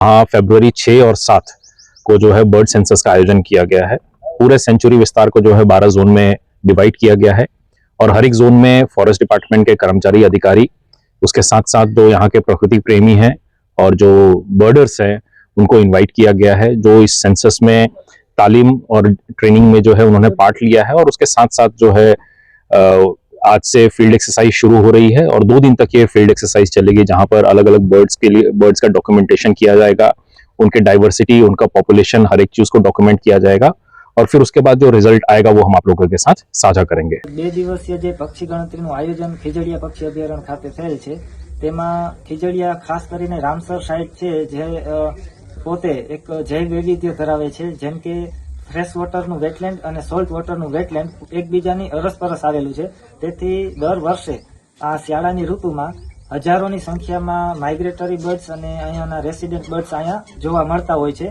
हाँ, फरवरी 6 और 7 को जो है बर्ड सेंसस का आयोजन किया गया है। पूरे सेंचुरी विस्तार को जो है 12 जोन में डिवाइड किया गया है और हर एक जोन में फॉरेस्ट डिपार्टमेंट के कर्मचारी, अधिकारी, उसके साथ साथ जो यहाँ के प्रकृति प्रेमी हैं और जो बर्डर्स हैं उनको इनवाइट किया गया है, जो इस सेंसस में तालीम और ट्रेनिंग में जो है उन्होंने पार्ट लिया है। और उसके साथ साथ जो है आज से फील्ड एक्सरसाइज शुरू हो रही है और 2 दिन तक ये फील्ड एक्सरसाइज चलेगी, जहां पर अलग अलग बर्ड्स का डॉक्यूमेंटेशन किया जाएगा, उनके डाइवर्सिटी, उनका पॉपुलेशन, हर एक चीज को डॉक्यूमेंट किया जाएगा और फिर उसके बाद जो रिजल्ट आएगा वो हम आप लोगों के साथ साझा करेंगे। 2 दिवसीय जे पक्षी गणतरीનું આયોજન ખીજડીયા પક્ષી અભયારણ્ય ખાતે થયેલ છે, તેમાં ખીજડીયા ખાસ કરીને રામસર સાઇટ છે જે પોતે એક જૈવ વૈવિધ્ય ધરાવે છે, જેમ કે ફ્રેશ વોટરનું વેટલેન્ડ અને સોલ્ટ વોટરનું વેટલેન્ડ એકબીજાની અરસપરસ આવેલું છે। તેથી દર વર્ષે આ શિયાળાની ઋતુમાં હજારોની સંખ્યામાં માઇગ્રેટરી બર્ડ્સ અને અહીંયાના રેસિડેન્ટ બર્ડ્સ અહીંયા જોવા મળતા હોય છે।